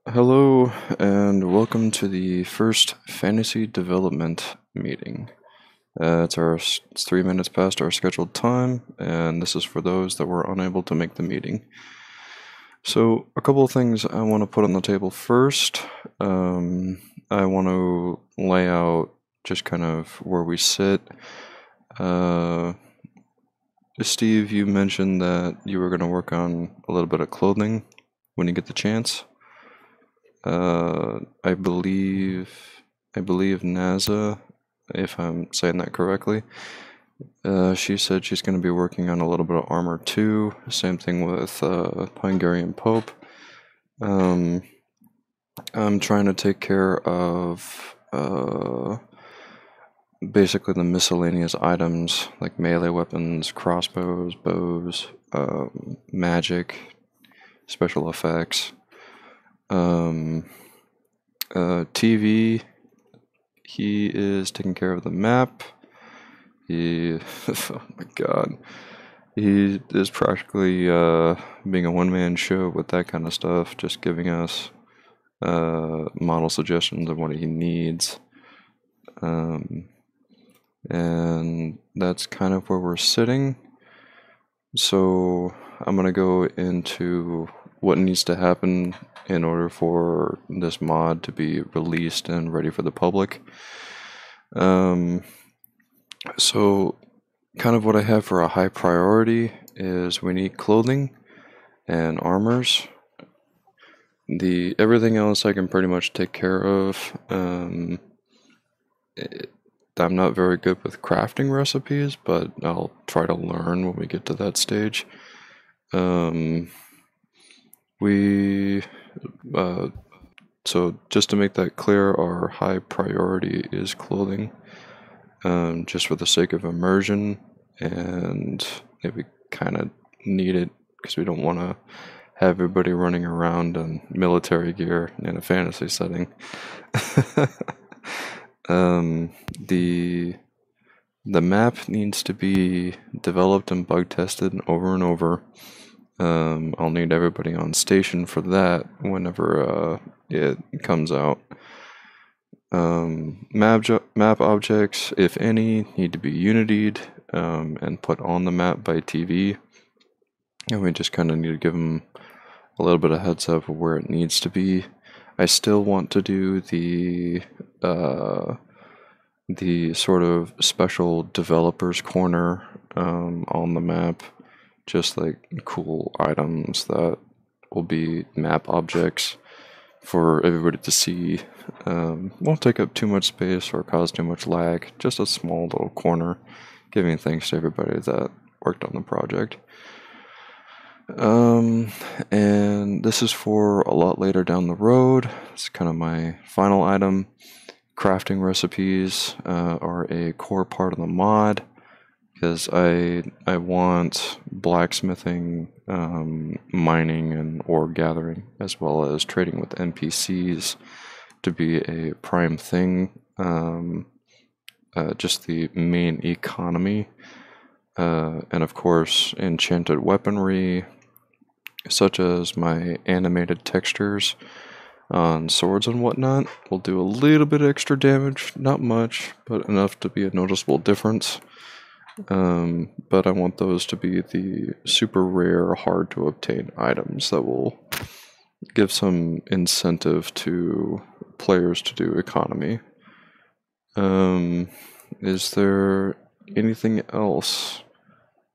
Hello, and welcome to the first fantasy development meeting. It's 3 minutes past our scheduled time, and this is for those that were unable to make the meeting. So, a couple of things I want to put on the table first. I want to lay out just kind of where we sit. Uh, Steve, you mentioned that you were going to work on a little bit of clothing when you get the chance. I believe NASA, if I'm saying that correctly. She said she's going to be working on a little bit of armor too. Same thing with Hungarian Pope. Um, I'm trying to take care of basically the miscellaneous items like melee weapons, crossbows, bows, magic, special effects. Um, TV, he is taking care of the map. Oh my god, he is practically being a one-man show with that kind of stuff, just giving us model suggestions of what he needs. Um, and that's kind of where we're sitting. So I'm gonna go into what needs to happen in order for this mod to be released and ready for the public. So kind of what I have for a high priority is we need clothing and armors. The everything else I can pretty much take care of. I'm not very good with crafting recipes, but I'll try to learn when we get to that stage. Um, we so just to make that clear, our high priority is clothing, just for the sake of immersion, and if we kind of need it because we don't want to have everybody running around in military gear in a fantasy setting. The map needs to be developed and bug tested over and over. I'll need everybody on station for that whenever it comes out. Map objects, if any, need to be unitied and put on the map by TV. And we just kind of need to give them a little bit of heads up of where it needs to be. I still want to do the sort of special developers corner on the map, just like cool items that will be map objects for everybody to see. Won't take up too much space or cause too much lag. Just a small little corner, giving thanks to everybody that worked on the project. And this is for a lot later down the road. It's kind of my final item. Crafting recipes are a core part of the mod because I want blacksmithing, mining, and ore gathering, as well as trading with NPCs to be a prime thing. Just the main economy, and of course, enchanted weaponry, such as my animated textures on swords and whatnot, will do a little bit extra damage, not much, but enough to be a noticeable difference. But I want those to be the super rare, hard to obtain items that will give some incentive to players to do economy. Is there anything else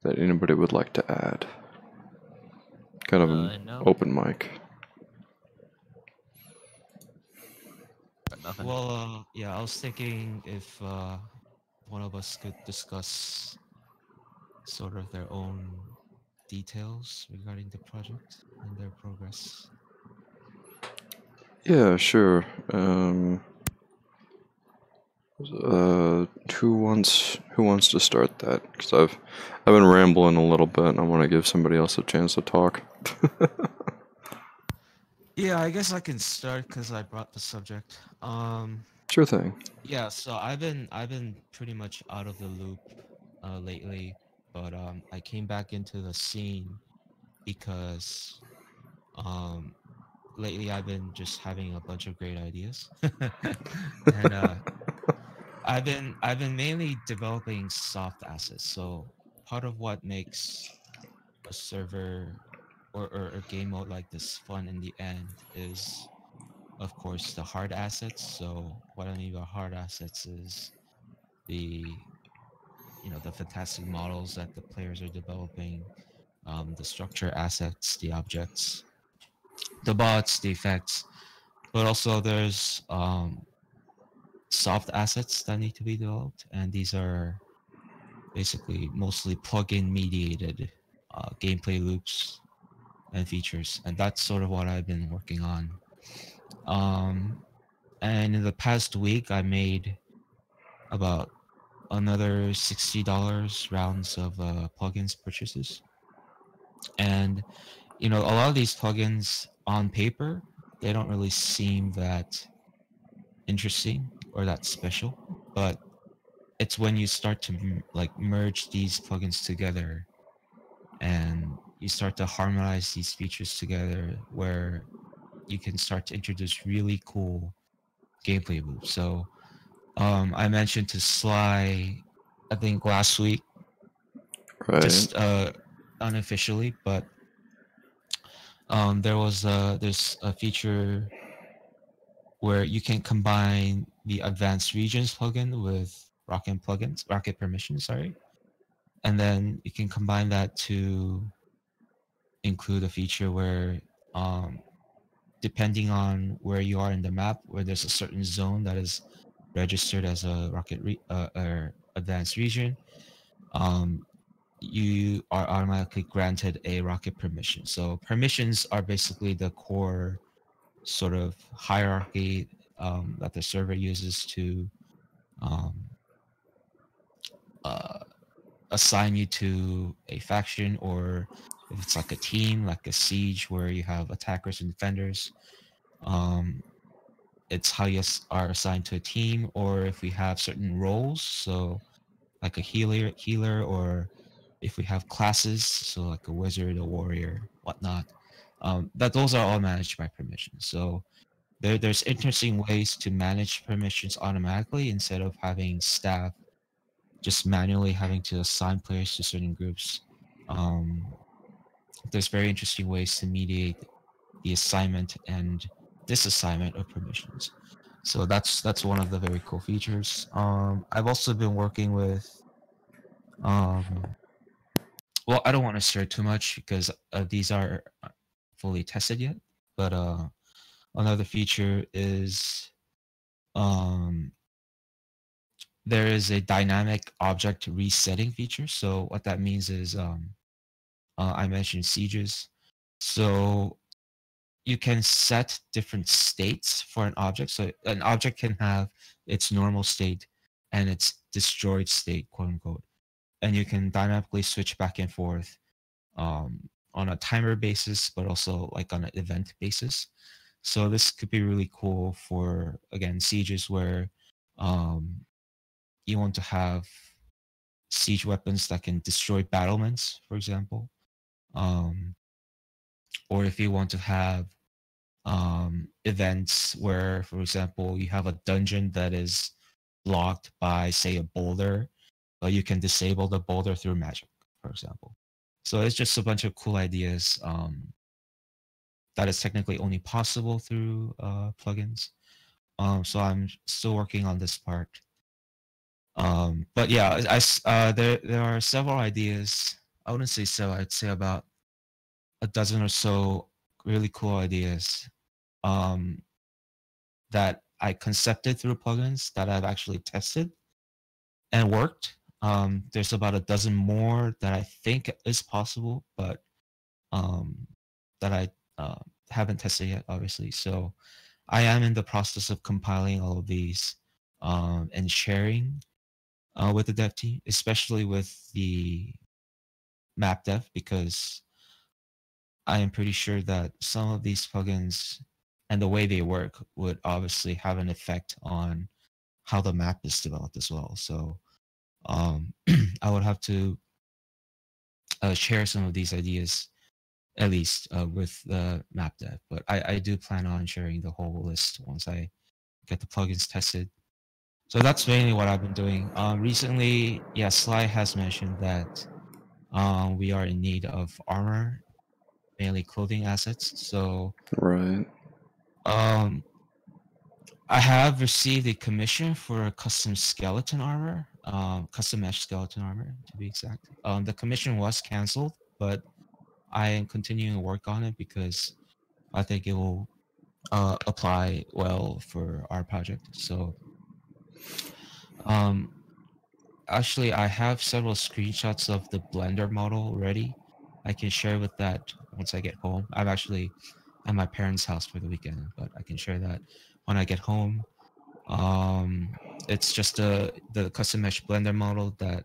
that anybody would like to add? Kind of an No, open mic. got nothing. Well, yeah, I was thinking if one of us could discuss sort of their own details regarding the project and their progress. Yeah, sure. Who wants to start that? Because I've been rambling a little bit, and I want to give somebody else a chance to talk. Yeah, I guess I can start because I brought the subject. Sure thing. Yeah, so I've been pretty much out of the loop lately, but I came back into the scene because lately I've been just having a bunch of great ideas, and I've been mainly developing soft assets. So part of what makes a server or a game mode like this fun in the end is, of course, the hard assets. So what I mean by hard assets is the the fantastic models that the players are developing, the structure assets, the objects, the bots, the effects, but also there's soft assets that need to be developed, and these are basically mostly plugin mediated gameplay loops and features, and that's sort of what I've been working on. And in the past week, I made about another $60 rounds of plugins purchases, and a lot of these plugins on paper, they don't really seem that interesting or that special, but it's when you start to like merge these plugins together and you start to harmonize these features together where you can start to introduce really cool gameplay loops. So I mentioned to Sly, I think last week, Right. just unofficially, but there's a feature where you can combine the advanced regions plugin with Rocket permissions, sorry. And then you can combine that to include a feature where depending on where you are in the map, where there's a certain zone that is registered as a or advanced region, you are automatically granted a rocket permission. So permissions are basically the core sort of hierarchy that the server uses to um, uh, assign you to a faction, or if it's like a team, like a siege where you have attackers and defenders. It's how you are assigned to a team, or if we have certain roles, so like a healer, or if we have classes, so like a wizard, a warrior, whatnot. That those are all managed by permissions. So there's interesting ways to manage permissions automatically instead of having staff just manually having to assign players to certain groups. There's very interesting ways to mediate the assignment and disassignment of permissions. So that's one of the very cool features. I've also been working with well, I don't want to share too much because these are fully tested yet. But another feature is there is a dynamic object resetting feature. So what that means is I mentioned sieges. So you can set different states for an object. So an object can have its normal state and its destroyed state, quote unquote. And you can dynamically switch back and forth on a timer basis, but also like on an event basis. So this could be really cool for, again, sieges where you want to have siege weapons that can destroy battlements, for example. Or if you want to have events where, for example, you have a dungeon that is blocked by, say, a boulder, but you can disable the boulder through magic, for example. So it's just a bunch of cool ideas that is technically only possible through plugins. So I'm still working on this part. But yeah, there are several ideas. I wouldn't say so. I'd say about a dozen or so really cool ideas that I concepted through plugins that I've actually tested and worked. There's about a dozen more that I think is possible, but that I haven't tested yet, obviously. So I am in the process of compiling all of these and sharing with the dev team, especially with the map dev, because I am pretty sure that some of these plugins and the way they work would obviously have an effect on how the map is developed as well. So I would have to share some of these ideas at least with the map dev. But I do plan on sharing the whole list once I get the plugins tested. So that's mainly what I've been doing. Recently, yeah, Sly has mentioned that we are in need of armor, mainly clothing assets. So Right. I have received a commission for a custom skeleton armor, custom mesh skeleton armor to be exact. The commission was canceled, but I am continuing to work on it because I think it will apply well for our project. So, actually, I have several screenshots of the Blender model ready. I can share with that once I get home. I'm actually at my parents' house for the weekend, but I can share that when I get home. It's just the custom mesh Blender model that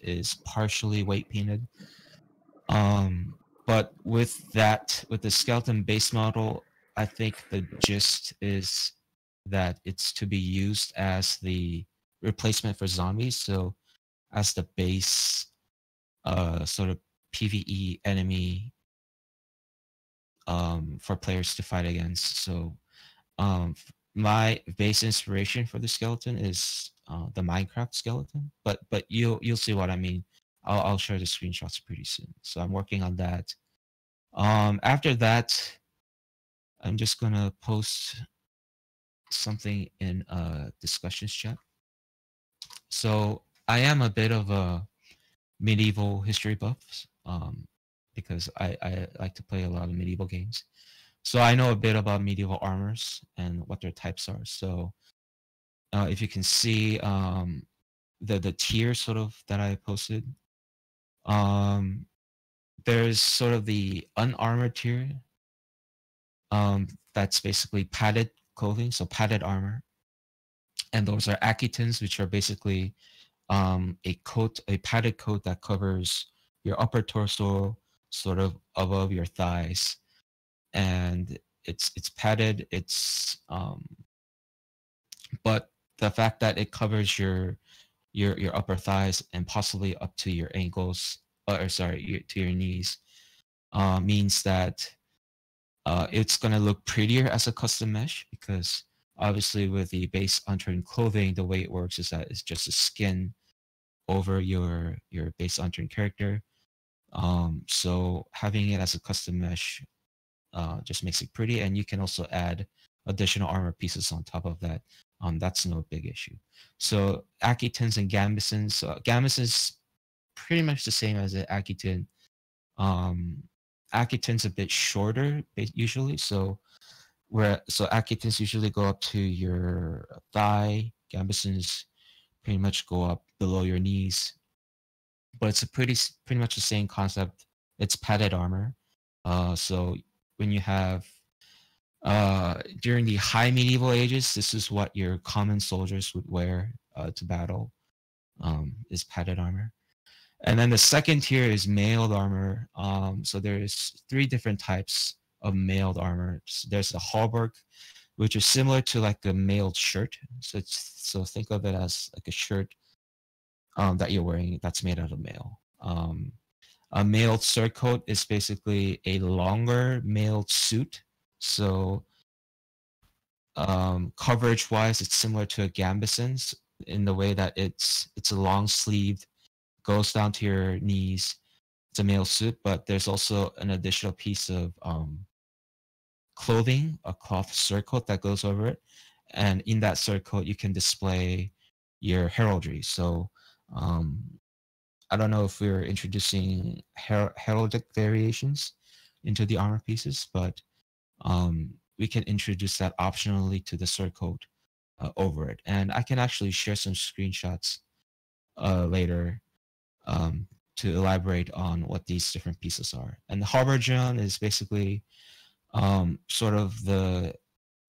is partially weight painted. But with that, with the skeleton base model, I think the gist is that it's to be used as the replacement for zombies. So as the base sort of PvE enemy for players to fight against. So my base inspiration for the skeleton is the Minecraft skeleton, but you'll see what I mean. I'll share the screenshots pretty soon. So I'm working on that. After that, I'm just gonna post something in a discussions chat. So I am a bit of a medieval history buff, because I like to play a lot of medieval games. So I know a bit about medieval armors and what their types are. So if you can see the tiers sort of that I posted, there's sort of the unarmored tier. That's basically padded clothing, so padded armor. And those are Akitans, which are basically a padded coat that covers your upper torso, sort of above your thighs, and it's padded. But the fact that it covers your upper thighs and possibly up to your ankles, or sorry, to your knees, means that it's gonna look prettier as a custom mesh, because obviously with the base unturned clothing, the way it works is that it's just a skin over your base unturned character. So having it as a custom mesh just makes it pretty, and you can also add additional armor pieces on top of that. That's no big issue. So Akitans and Gambesons. Gambesons pretty much the same as an Akitan. Akitan's a bit shorter usually, so Akitans usually go up to your thigh. Gambesons pretty much go up below your knees. But it's a pretty much the same concept. It's padded armor. So when you have during the high medieval ages, this is what your common soldiers would wear to battle, is padded armor. And then the second tier is mailed armor. So there's 3 different types of mailed armor. So there's the hauberk, which is similar to like a mailed shirt. So think of it as like a shirt that you're wearing that's made out of mail. A mailed surcoat is basically a longer mailed suit. So coverage wise, it's similar to a gambeson's in the way that it's a long sleeved, goes down to your knees. It's a male suit, but there's also an additional piece of clothing, a cloth surcoat that goes over it, and in that surcoat you can display your heraldry. So I don't know if we're introducing heraldic variations into the armor pieces, but we can introduce that optionally to the surcoat over it. And I can actually share some screenshots later to elaborate on what these different pieces are. And the habergeon is basically sort of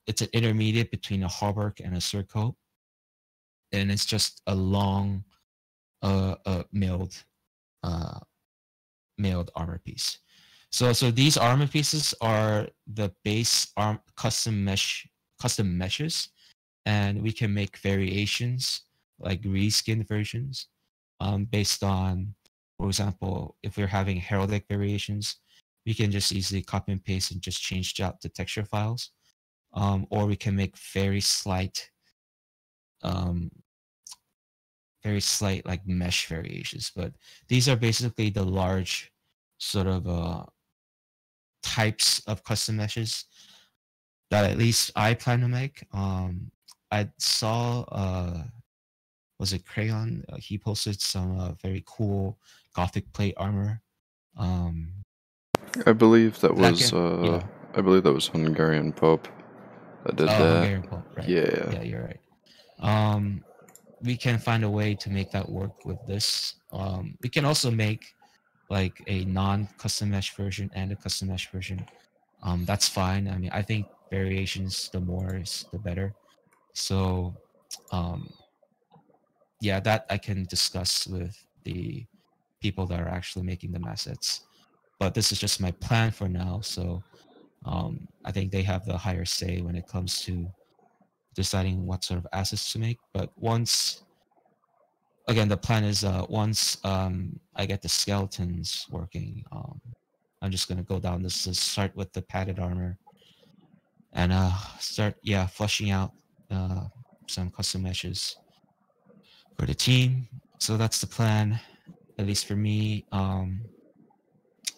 it's an intermediate between a hauberk and a surcoat, and it's just a long mailed armor piece. So these armor pieces are the base custom meshes, and we can make variations like reskin versions based on, for example, if we're having heraldic variations, we can just easily copy and paste and just change out the texture files. Or we can make very slight like mesh variations. But these are basically the large sort of types of custom meshes that at least I plan to make. I saw was it Crayon? He posted some very cool Gothic plate armor. I believe that That was can, yeah. I believe that was Hungarian Pope that did Oh, that. Hungarian Pope, right? Yeah. Yeah, you're right. We can find a way to make that work with this. We can also make like a non-custom mesh version and a custom mesh version. That's fine. I mean, I think variations, the more is the better. So, yeah, that I can discuss with the people that are actually making the assets. But this is just my plan for now. So, I think they have the higher say when it comes to deciding what sort of assets to make. But once, again, the plan is once I get the skeletons working, I'm just gonna go down this to start with the padded armor and start fleshing out some custom meshes for the team. So that's the plan, at least for me.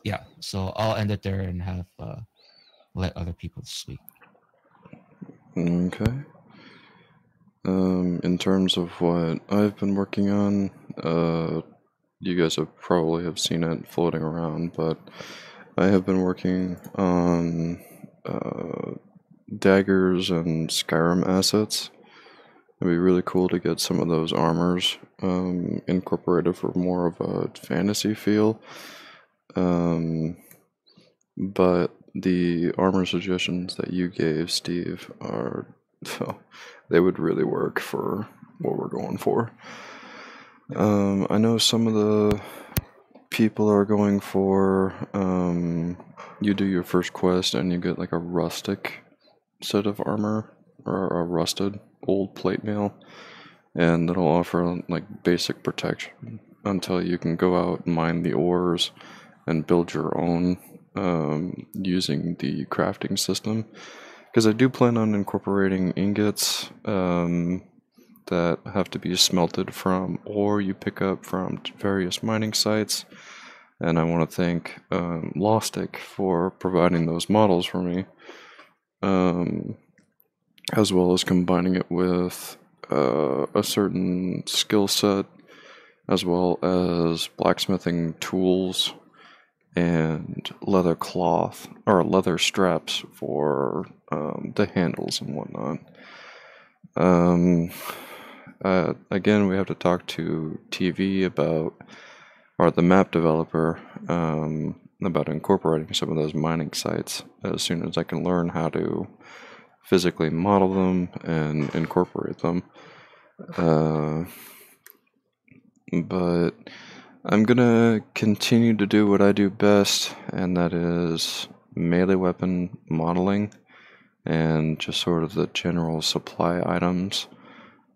Yeah, so I'll end it there and have let other people speak. Okay. In terms of what I've been working on, you guys probably have seen it floating around, but I have been working on daggers and Skyrim assets. It'd be really cool to get some of those armors incorporated for more of a fantasy feel. But the armor suggestions that you gave, Steve, are they would really work for what we're going for. I know some of the people are going for you do your first quest and you get like a rustic set of armor or a rusted old plate mail, and that'll offer like basic protection until you can go out and mine the ores and build your own using the crafting system. Because I do plan on incorporating ingots that have to be smelted from ore you pick up from various mining sites. And I want to thank Lostic for providing those models for me, as well as combining it with a certain skill set, as well as blacksmithing tools and leather cloth or leather straps for the handles and whatnot. Again, we have to talk to TV about, or the map developer, about incorporating some of those mining sites as soon as I can learn how to physically model them and incorporate them. But I'm gonna continue to do what I do best, and that is melee weapon modeling and just sort of the general supply items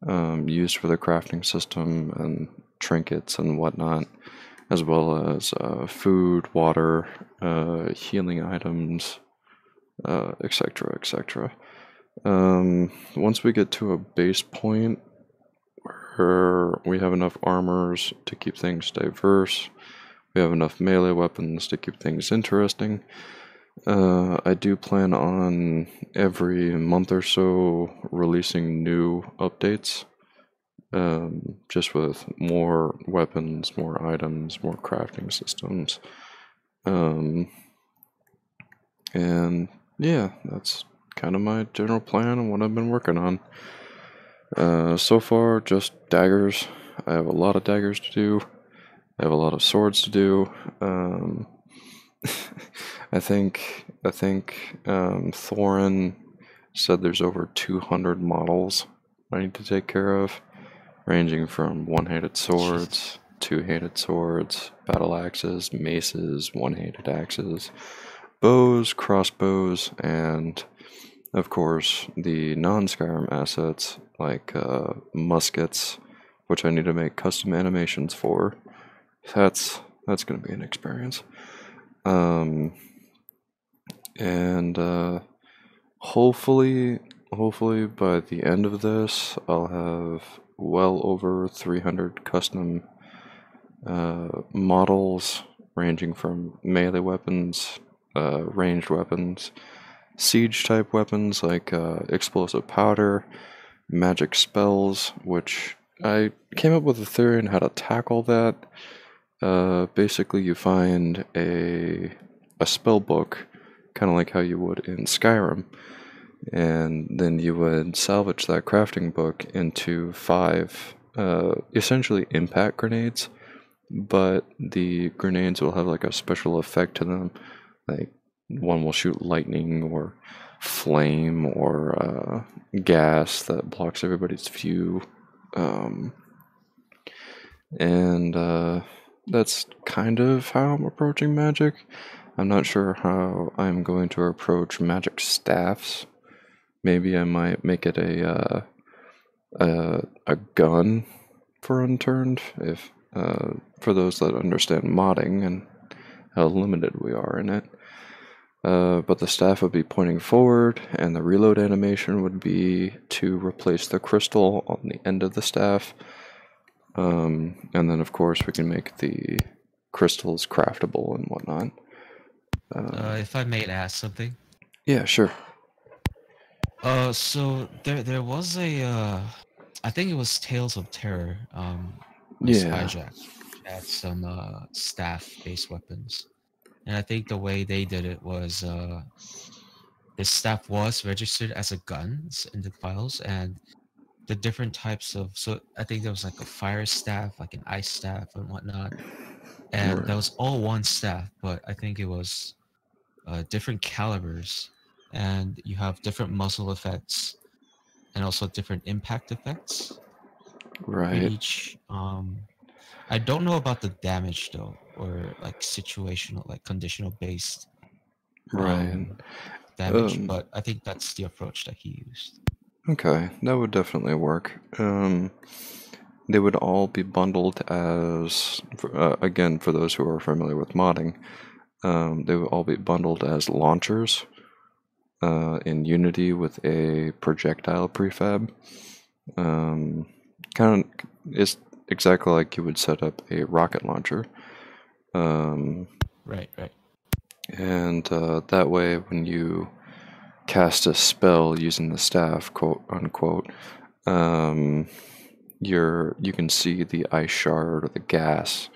used for the crafting system and trinkets and whatnot, as well as food, water, healing items, etc., etc. Once we get to a base point where we have enough armors to keep things diverse, we have enough melee weapons to keep things interesting, I do plan on every month or so releasing new updates, just with more weapons, more items, more crafting systems. And yeah, that's kind of my general plan and what I've been working on. So far, just daggers. I have a lot of daggers to do. I have a lot of swords to do. I think Thorin said there's over 200 models I need to take care of, ranging from one-handed swords, two-handed swords, battle axes, maces, one-handed axes, bows, crossbows, and of course the non-Skyrim assets like muskets, which I need to make custom animations for. That's going to be an experience. And hopefully by the end of this, I'll have well over 300 custom models ranging from melee weapons, ranged weapons, siege type weapons like explosive powder, magic spells, which I came up with a theory on how to tackle that. Basically, you find a spell book, kind of like how you would in Skyrim, and then you would salvage that crafting book into 5 essentially impact grenades, but the grenades will have like a special effect to them, like one will shoot lightning or flame or gas that blocks everybody's view, and that's kind of how I'm approaching magic. I'm not sure how I'm going to approach magic staffs. Maybe I might make it a gun for Unturned, if for those that understand modding and how limited we are in it. But the staff would be pointing forward, and the reload animation would be to replace the crystal on the end of the staff. And then, of course, we can make the crystals craftable and whatnot. If I may ask something. Yeah, sure. So there was a I think it was Tales of Terror, by Yeah. Spyjack, had some staff-based weapons, and I think the way they did it was the staff was registered as a gun in the files, and the different types of, so I think there was like a fire staff, like an ice staff and whatnot, and Right. that was all one staff, but I think it was different calibers, and you have different muzzle effects and also different impact effects for Right. each. I don't know about the damage though, or like situational, like conditional based Right. damage, but I think that's the approach that he used. Okay, that would definitely work. They would all be bundled as, again, for those who are familiar with modding, they would all be bundled as launchers in Unity with a projectile prefab. Kind of is exactly like you would set up a rocket launcher. Right. And that way, when you cast a spell using the staff, quote unquote, you can see the ice shard or the gas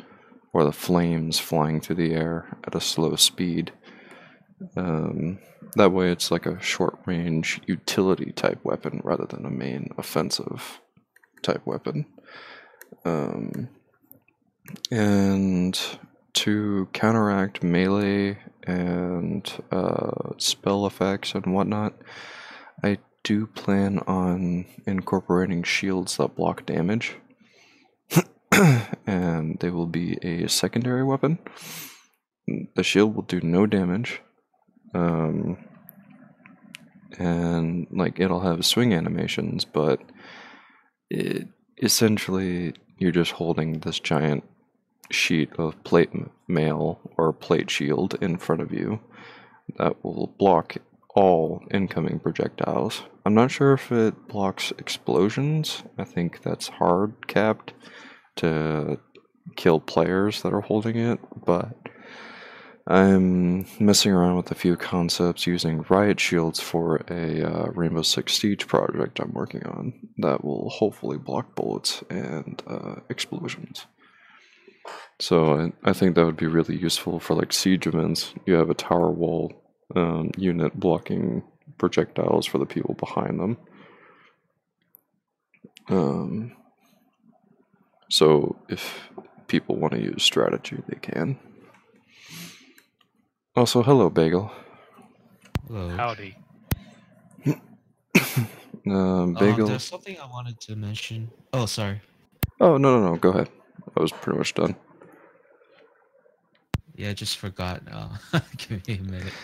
or the flames flying through the air at a slow speed. That way, it's like a short-range utility type weapon rather than a main offensive type weapon. And to counteract melee and spell effects and whatnot, I do plan on incorporating shields that block damage. And they will be a secondary weapon. The shield will do no damage. And like it'll have swing animations, but essentially you're just holding this giant sheet of plate mail or plate shield in front of you that will block all incoming projectiles. I'm not sure if it blocks explosions. I think that's hard capped to kill players that are holding it, but I'm messing around with a few concepts using riot shields for a Rainbow Six Siege project I'm working on that will hopefully block bullets and explosions. So I think that would be really useful for like siege events. You have a tower wall unit blocking projectiles for the people behind them. So if people want to use strategy, they can. Also, hello, Bagel. Hello. Howdy. Bagel. There's something I wanted to mention. Oh, sorry. Oh, no. Go ahead. I was pretty much done. Yeah, I just forgot. Give me a minute.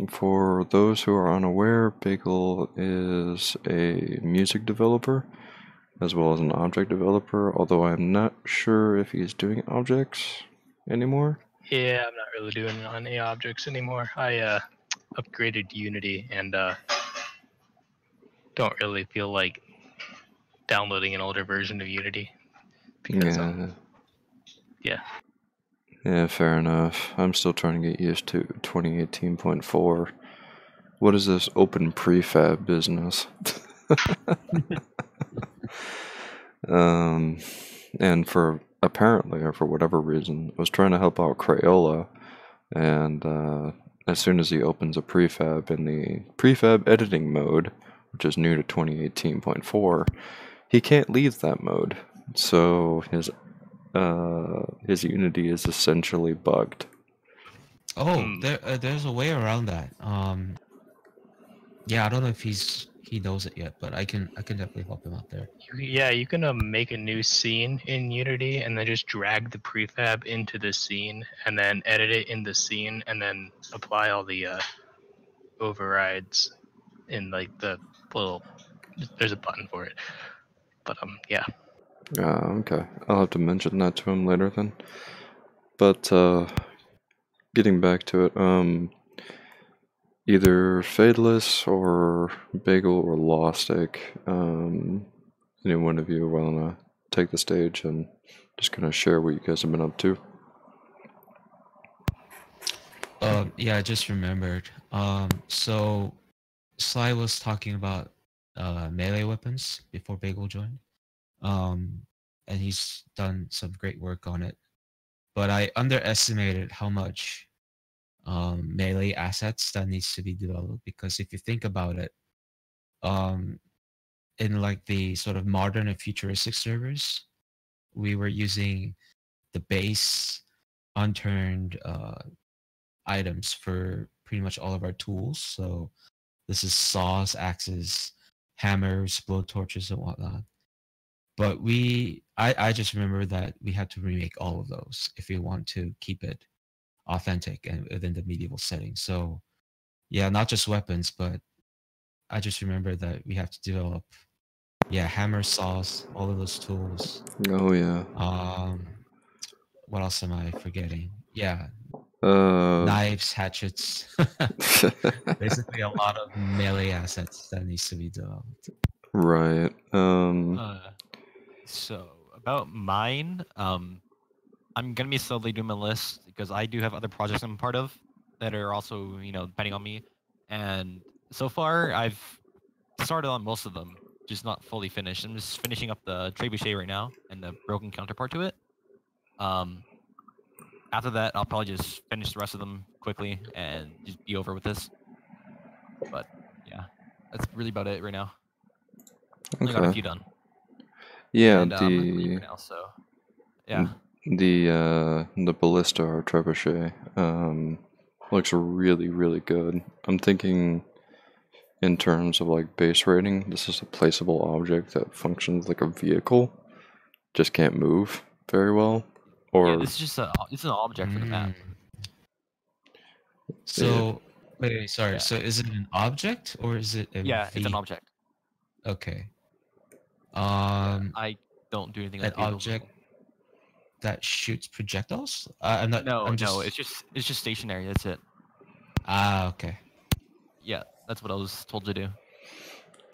For those who are unaware, Bagel is a music developer as well as an object developer, although I'm not sure if he's doing objects anymore. Yeah, I'm not really doing it on any objects anymore. I upgraded Unity and don't really feel like downloading an older version of Unity because yeah. Yeah, fair enough. I'm still trying to get used to 2018.4. What is this open prefab business? And for apparently, or for whatever reason, I was trying to help out Crayola, and as soon as he opens a prefab in the prefab editing mode, which is new to 2018.4, he can't leave that mode. So his Unity is essentially bugged. Oh, there's a way around that. Yeah, I don't know if he knows it yet, but I can definitely help him out there. Yeah, you can make a new scene in Unity and then just drag the prefab into the scene and then edit it in the scene and then apply all the overrides in like the little. There's a button for it, but yeah. Okay. I'll have to mention that to him later then. But getting back to it, either Fadeless or Bagel or Lostic, any one of you wanna take the stage and just kind of share what you guys have been up to? Yeah, I just remembered. So Sly was talking about melee weapons before Bagel joined. And he's done some great work on it. But I underestimated how much melee assets that needs to be developed, because if you think about it, in like the sort of modern and futuristic servers, we were using the base unturned items for pretty much all of our tools. So this is saws, axes, hammers, blowtorches, and whatnot. But I just remember that we had to remake all of those if we want to keep it authentic and within the medieval setting. So yeah, not just weapons, but I just remember that we have to develop, hammer, saws, all of those tools. Oh yeah. What else am I forgetting? Yeah, Uh, knives, hatchets. Basically, a lot of melee assets that needs to be developed. right. So about mine, I'm gonna be slowly doing my list because I do have other projects I'm part of that are also, depending on me. And so far, I've started on most of them, just not fully finished. I'm just finishing up the trebuchet right now and the broken counterpart to it. After that, I'll probably just finish the rest of them quickly and just be over with this. But yeah, that's really about it right now. Only got a few done. Yeah, and, I'm gonna leave for now, so yeah. The ballista or trebuchet looks really, really good. I'm thinking in terms of like base rating, this is a placeable object that functions like a vehicle, just can't move very well. Or this is just it's an object for the map. So wait, sorry. Yeah. So is it an object or is it a it's an object. Okay. I don't do anything. An object that shoots projectiles? I'm not. No, it's just stationary. That's it. Okay. Yeah, that's what I was told to do.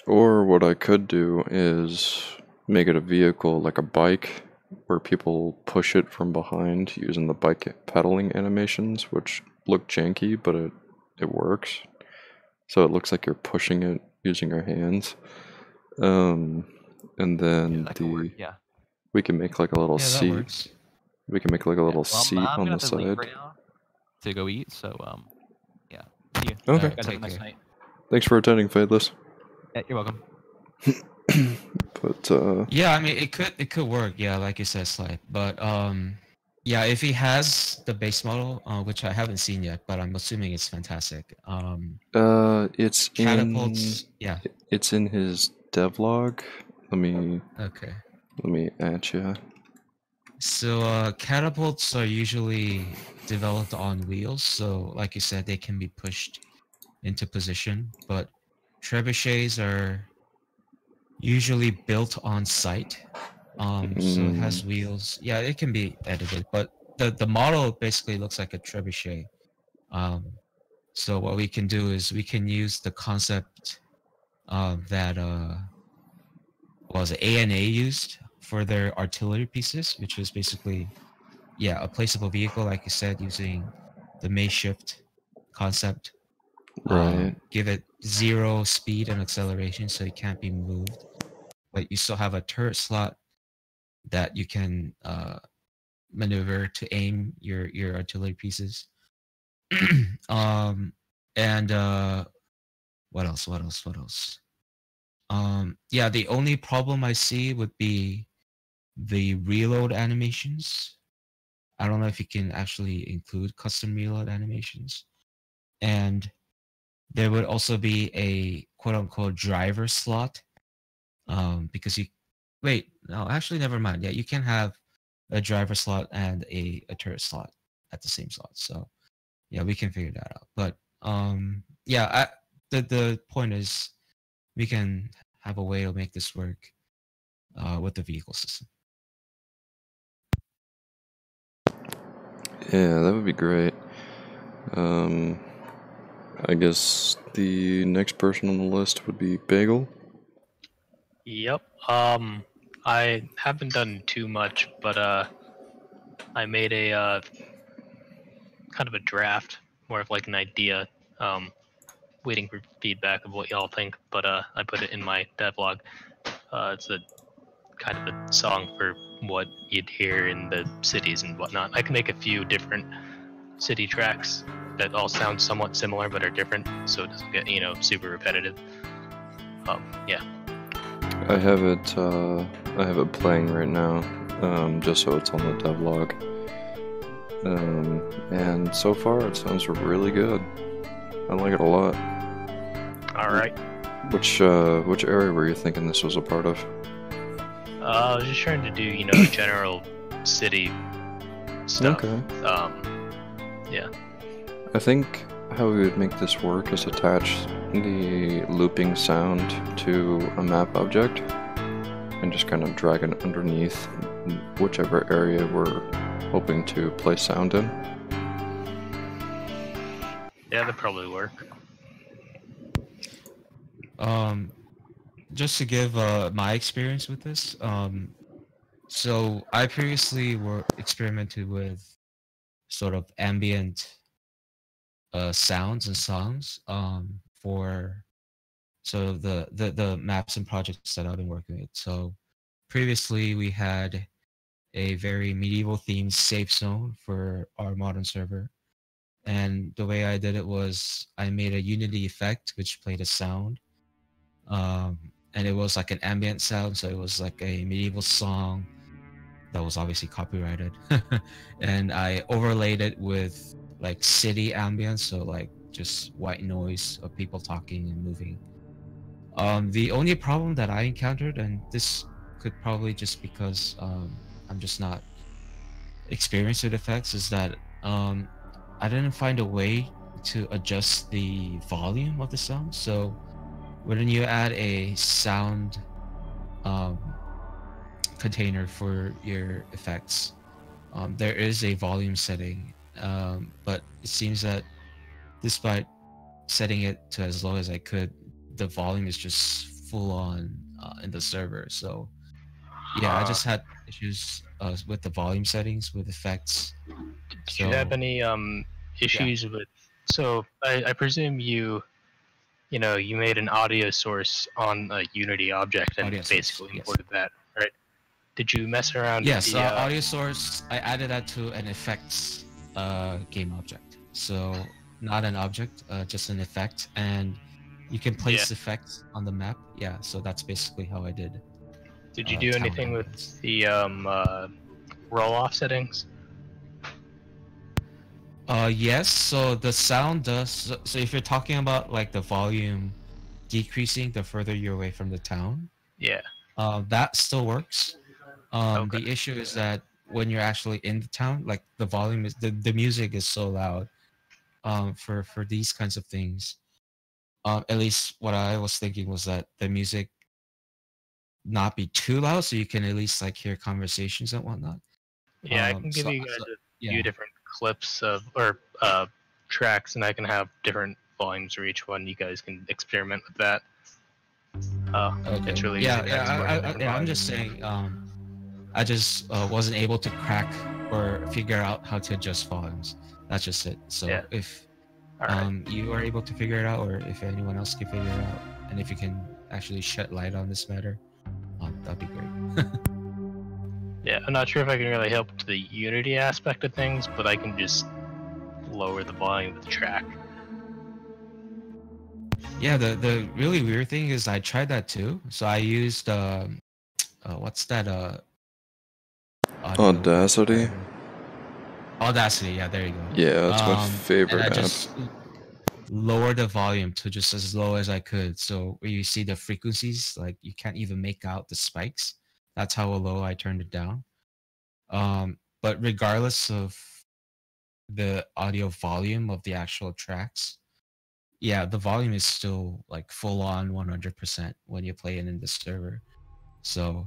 Or what I could do is make it a vehicle like a bike, where people push it from behind using the bike pedaling animations, which look janky, but it works. So it looks like you're pushing it using your hands. And then we can make like a little seat. We can make like a little seat on the side. Right now to go eat. So yeah. See you. Okay. Guys, have a nice night. Thanks for attending, Fadeless. Yeah, you're welcome. But yeah, I mean it could work. Yeah, like you said, Sly. But yeah, if he has the base model, which I haven't seen yet, but I'm assuming it's fantastic. It's catapults. It's in his devlog. Let me add you. So catapults are usually developed on wheels. So like you said, they can be pushed into position. But trebuchets are usually built on site. So it has wheels. Yeah, it can be edited, but the model basically looks like a trebuchet. So what we can do is we can use the concept that was ANA used for their artillery pieces, which was basically a placeable vehicle, like you said, using the May shift concept. Right. Give it 0 speed and acceleration, so it can't be moved, but you still have a turret slot that you can maneuver to aim your artillery pieces. And what else? Yeah, the only problem I see would be the reload animations. I don't know if you can actually include custom reload animations. And there would also be a quote-unquote driver slot, because actually never mind. Yeah, you can have a driver slot and a turret slot at the same slot. So yeah, we can figure that out. But the point is we can have a way to make this work with the vehicle system. Yeah, that would be great. I guess the next person on the list would be Bagel. Yep. I haven't done too much, but I made a kind of a draft, more of like an idea. Waiting for feedback of what y'all think, but I put it in my devlog. It's a kind of a song for what you'd hear in the cities and whatnot. I can make a few different city tracks that all sound somewhat similar but are different, so it doesn't get super repetitive. Yeah. I have it playing right now, just so it's on the devlog. And so far it sounds really good. I like it a lot. All right. Which area were you thinking this was a part of? I was just trying to do general city stuff. Okay. Yeah. I think how we would make this work is attach the looping sound to a map object and just kind of drag it underneath whichever area we're hoping to place sound in. Yeah, that'd probably work. Just to give my experience with this, so I previously experimented with sort of ambient sounds and songs for the maps and projects that I've been working with. So previously we had a very medieval themed safe zone for our modern server. And the way I did it was I made a Unity effect which played a sound. And it was like an ambient sound, so it was like a medieval song that was obviously copyrighted. And I overlaid it with like city ambience, so like just white noise of people talking and moving. The only problem that I encountered, and this could probably just because I'm just not experienced with effects, is that I didn't find a way to adjust the volume of the sound. So when you add a sound container for your effects, there is a volume setting, but it seems that despite setting it to as low as I could, the volume is just full on in the server. So yeah, I just had issues with the volume settings with effects. Did you have any issues with? So I presume you made an audio source on a Unity object and basically imported that, right? Did you mess around? Yes, with the audio source. I added that to an effects game object. So not an object, just an effect, and you can place effects on the map. Yeah, so that's basically how I did. Did you do anything with the roll-off settings? Yes, so the sound does. So if you're talking about like the volume decreasing the further you're away from the town, that still works. The issue is that when you're actually in the town, like the volume is the music is so loud. For these kinds of things, at least what I was thinking was that the music not be too loud, so you can at least like hear conversations and whatnot. Yeah, I can give you guys few different clips of or tracks, and I can have different volumes for each one. You guys can experiment with that. Okay. It's really easy to export different I'm volumes. just saying. I just wasn't able to crack or figure out how to adjust volumes. That's just it. So Yeah. if All right. you are able to figure it out, or if anyone else can figure it out, and if you can actually shed light on this matter, that'd be great. Yeah, I'm not sure if I can really help to the Unity aspect of things, but I can just lower the volume of the track. Yeah, the really weird thing is I tried that too. So I used what's that audio Audacity? Audacity, yeah, there you go. Yeah, that's my And favorite I app. just lowered the volume to just as low as I could. So where you see the frequencies, like you can't even make out the spikes. That's how low I turned it down. But regardless of the audio volume of the actual tracks, yeah, the volume is still like full on 100% when you play it in the server. So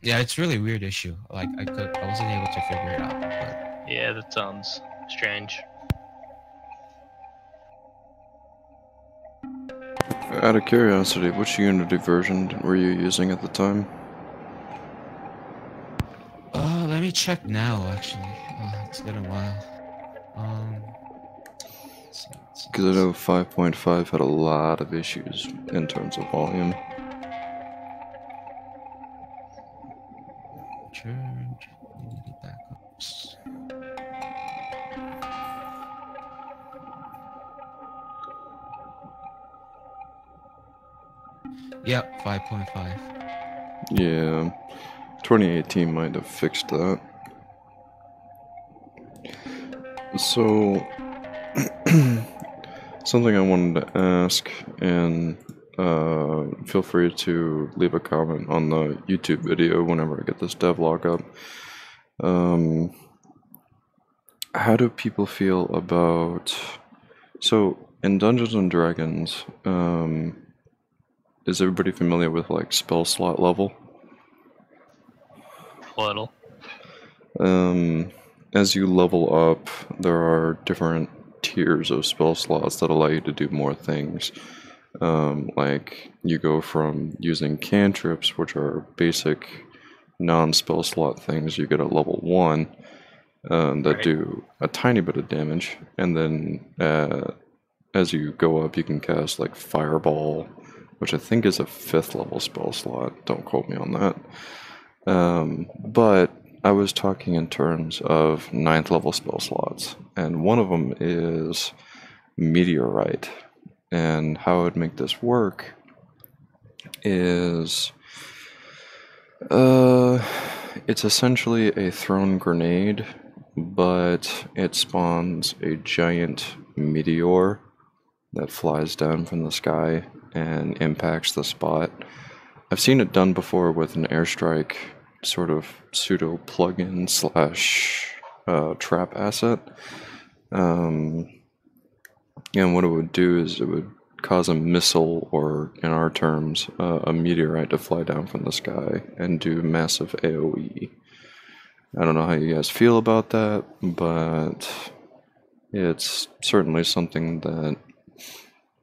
yeah, it's really weird issue. Like I wasn't able to figure it out. But Yeah, that sounds strange. Out of curiosity, which Unity version were you using at the time? let me check now. Actually, it's been a while. Let's see. Because I know 5.5 had a lot of issues in terms of volume. Charge Unity backups. Yep, 5.5. Yeah, 2018 might have fixed that. So, something I wanted to ask, and feel free to leave a comment on the YouTube video whenever I get this devlog up. How do people feel about... So, in Dungeons and Dragons, is everybody familiar with, like, spell slot level? A little. As you level up, there are different tiers of spell slots that allow you to do more things. Like, you go from using cantrips, which are basic non-spell slot things, you get a level 1 that do a tiny bit of damage, and then as you go up, you can cast like Fireball, which I think is a 5th level spell slot. Don't quote me on that. But I was talking in terms of 9th level spell slots, and one of them is Meteorite. And how I would make this work is it's essentially a thrown grenade, but it spawns a giant meteor that flies down from the sky and impacts the spot. I've seen it done before with an airstrike sort of pseudo plugin slash trap asset. And what it would do is it would cause a missile, or in our terms, a meteorite to fly down from the sky and do massive AoE. I don't know how you guys feel about that, but it's certainly something that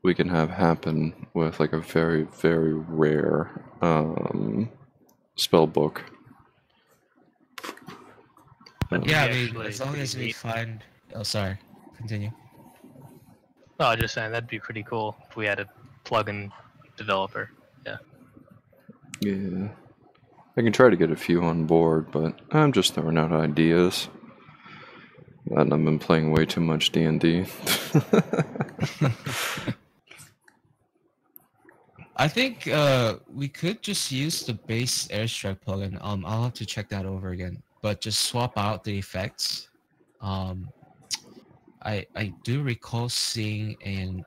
we can have happen with like a very, very rare spell book. Yeah, I mean, as long as we find... Oh, sorry. Continue. Oh, I was just saying that'd be pretty cool if we had a plugin developer. Yeah. Yeah. I can try to get a few on board, but I'm just throwing out ideas. And I've been playing way too much D&D. I think we could just use the base airstrike plugin. I'll have to check that over again, but just swap out the effects. I do recall seeing an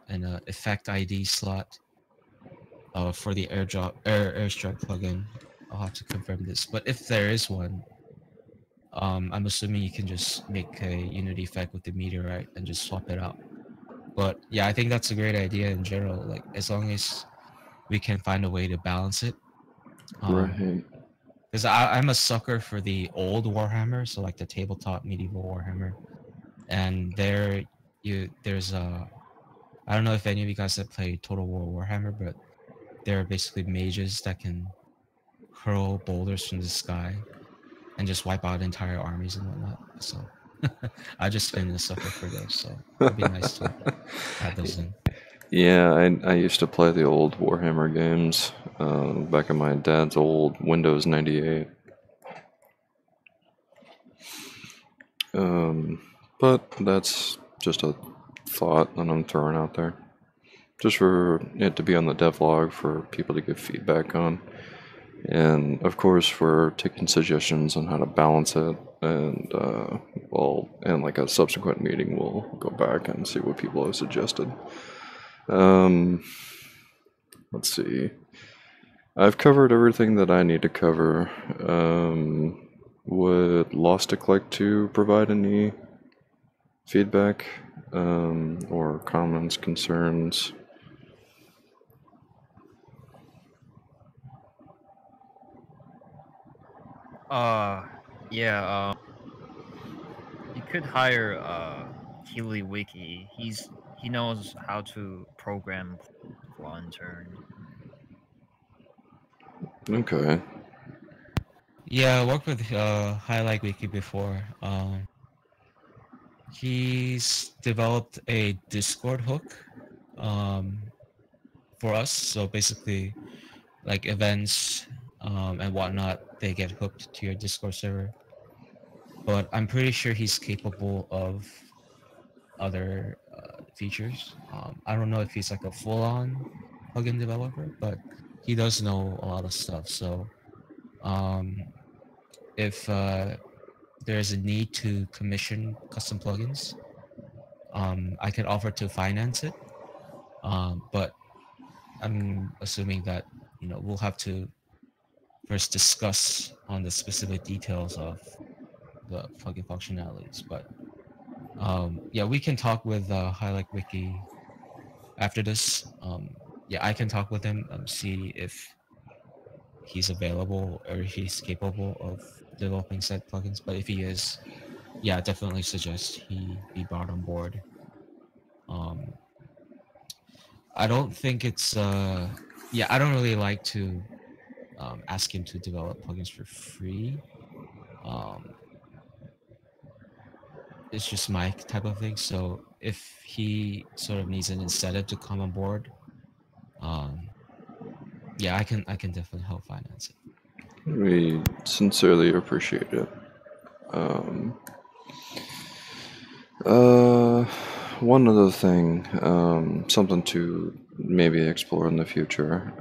effect ID slot for the airstrike plugin. I'll have to confirm this, but if there is one, I'm assuming you can just make a Unity effect with the meteorite and just swap it out. But yeah, I think that's a great idea in general. Like, as long as we can find a way to balance it, Right. because I'm a sucker for the old Warhammer, so like the tabletop medieval Warhammer, and there's I don't know if any of you guys have played Total War Warhammer, but they're basically mages that can hurl boulders from the sky and just wipe out entire armies and whatnot. So I just been a sucker for those. So it'd be nice to add those in. Yeah, I used to play the old Warhammer games back on my dad's old Windows 98. But that's just a thought that I'm throwing out there. Just for it to be on the devlog for people to give feedback on. And of course, we're taking suggestions on how to balance it. And, in like a subsequent meeting, we'll go back and see what people have suggested. Let's see. I've covered everything that I need to cover. Would Lostic like to provide any feedback or comments, concerns? Yeah, you could hire Keely Wiki. He knows how to program for Unturned. Okay. Yeah, I worked with Highlight Wiki before. He's developed a Discord hook for us. So basically, like events and whatnot, they get hooked to your Discord server. But I'm pretty sure he's capable of other features. I don't know if he's like a full-on plugin developer, but he does know a lot of stuff. So if there's a need to commission custom plugins, I can offer to finance it. But I'm assuming that we'll have to first discuss on the specific details of the plugin functionalities. But yeah, we can talk with Highlight Wiki after this. Yeah, I can talk with him, see if he's available or he's capable of developing said plugins. But if he is, yeah, definitely suggest he be brought on board. I don't think it's yeah, I don't really like to ask him to develop plugins for free. It's just my type of thing. So if he sort of needs an incentive to come on board, yeah, I can definitely help finance it. We sincerely appreciate it. One other thing, something to maybe explore in the future.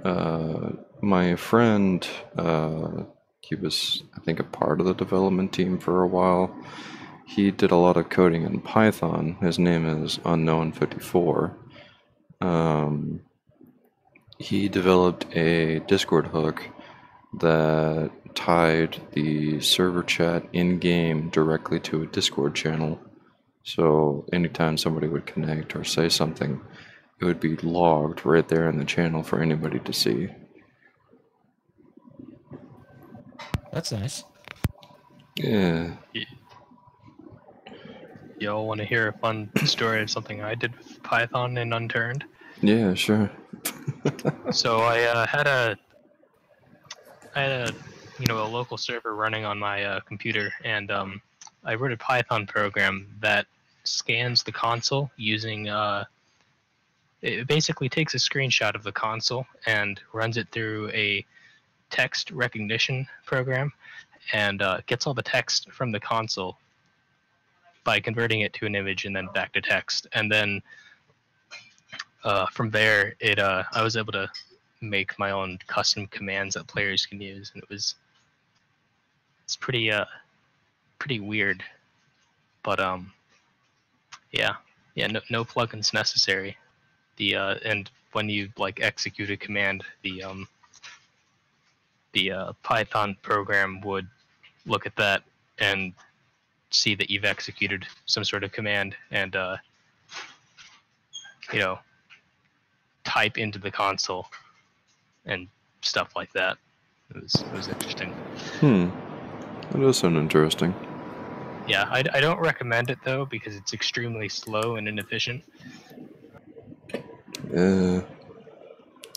My friend, he was, I think, a part of the development team for a while. He did a lot of coding in Python. His name is Unknown54. He developed a Discord hook that tied the server chat in-game directly to a Discord channel. So anytime somebody would connect or say something, it would be logged right there in the channel for anybody to see. That's nice. Yeah. Y'all want to hear a fun story of something I did with Python and Unturned? Yeah, sure. So I had a a local server running on my computer, and I wrote a Python program that scans the console using it basically takes a screenshot of the console and runs it through a text recognition program, and gets all the text from the console by converting it to an image and then back to text, and then from there I was able to make my own custom commands that players can use, and it's pretty weird, but yeah, no plugins necessary. And when you like execute a command, the Python program would look at that and see that you've executed some sort of command, and type into the console and stuff like that. It was interesting. That does sound interesting. Yeah, I don't recommend it though because it's extremely slow and inefficient.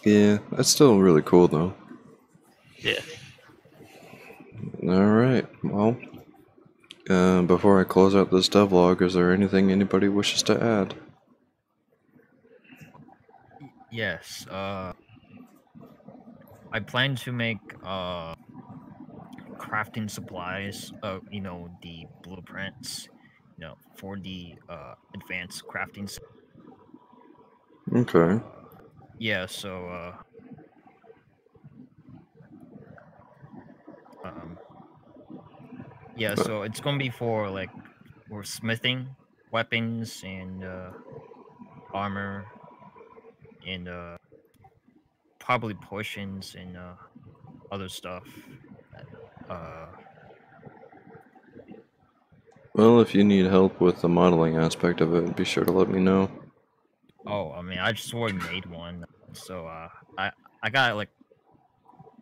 Yeah, that's still really cool though. Yeah. Alright, well, before I close out this devlog, is there anything anybody wishes to add? Yes. I plan to make crafting supplies. The blueprints. For the advanced crafting. Okay. Yeah. So yeah. So it's gonna be for smithing, weapons, and armor, and probably potions and other stuff. Uh, Well, if you need help with the modeling aspect of it, be sure to let me know. oh, I mean, I just already made one, so I got I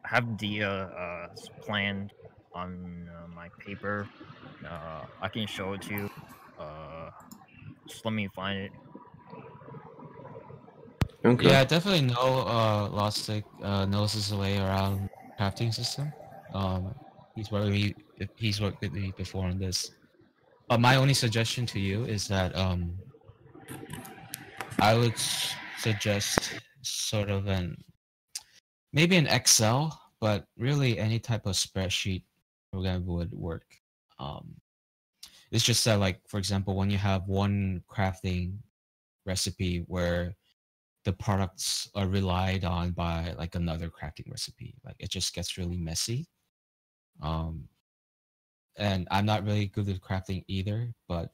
have the plan on my paper. I can show it to you. Just let me find it. Okay. Yeah, I definitely know Lostic knows his way around crafting system. He's worked with me before on this. My only suggestion to you is that I would suggest sort of maybe an Excel, but really any type of spreadsheet program would work. Um, it's just that, like, for example, when you have one crafting recipe where the products are relied on by like another crafting recipe, like it just gets really messy. Um, and I'm not really good at crafting either, but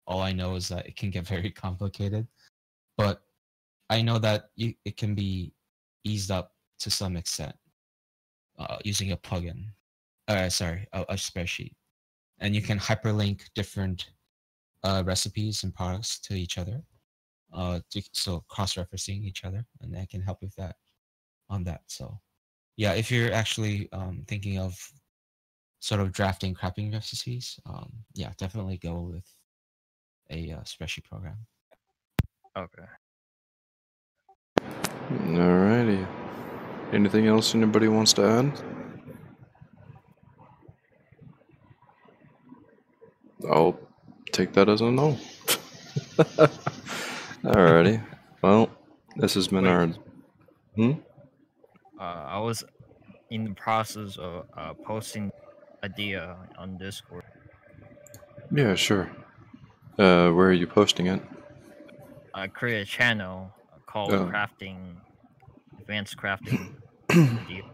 all I know is that it can get very complicated. But I know that it can be eased up to some extent using a plugin. Sorry, a spreadsheet, and you can hyperlink different recipes and products to each other. So cross-referencing each other, and I can help with that on that. So yeah, if you're actually thinking of sort of drafting crafting recipes, yeah, definitely go with a spreadsheet program. Okay. Alrighty. Anything else anybody wants to add? I'll take that as a no. Alrighty. Well, this has been Wait. our. I was in the process of posting idea on Discord. Yeah, sure. Where are you posting it? I created a channel called Oh. Crafting, Advanced Crafting Idea.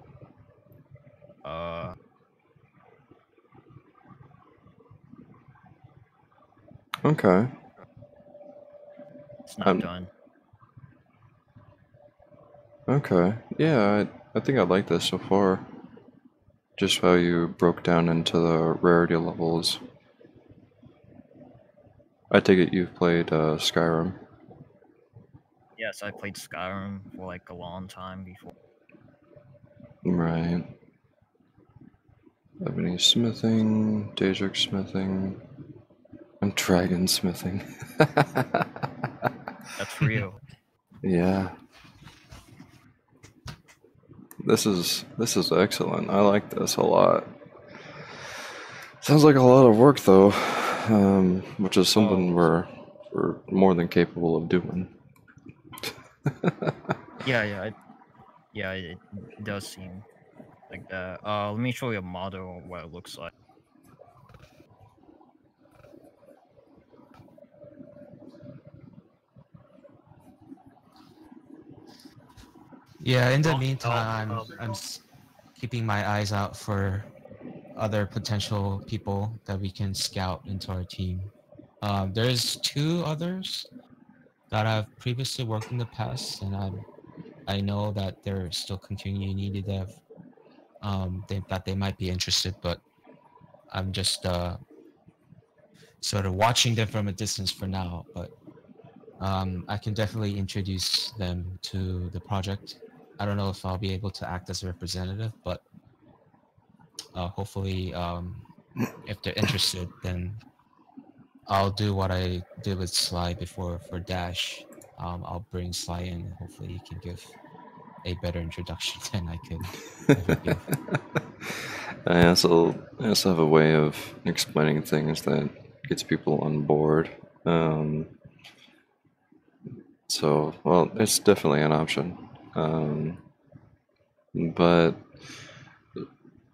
Okay. It's not done. Okay. Yeah, I think I like this so far. Just how you broke down into the rarity levels. I take it you've played Skyrim. Yes, I played Skyrim for like a long time before. Right. Ebony smithing, Daedric smithing, and dragon smithing. That's real. Yeah. This is excellent. I like this a lot. Sounds like a lot of work though, which is something we're more than capable of doing. Yeah, it does seem like that. Let me show you a model of what it looks like. Yeah, in the meantime, I'm keeping my eyes out for other potential people that we can scout into our team. There's 2 others that I've previously worked in the past, and I know that they're still continuing needed dev. That they might be interested, but I'm just sort of watching them from a distance for now. But I can definitely introduce them to the project. I don't know if I'll be able to act as a representative, but hopefully, if they're interested, then I'll do what I did with Sly before for Dash. I'll bring Sly in, and hopefully he can give a better introduction than I could ever give. I also have a way of explaining things that gets people on board. So, well, it's definitely an option. But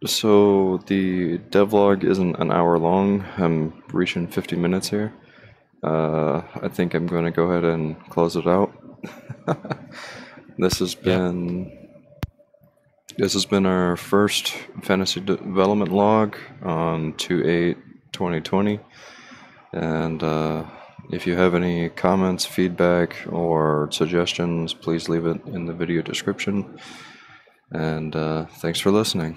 so the devlog isn't an hour long. I'm reaching 50 minutes here. I think I'm going to go ahead and close it out. This has been our first fantasy development log on 2/8/2020, and if you have any comments, feedback, or suggestions, please leave it in the video description. And thanks for listening.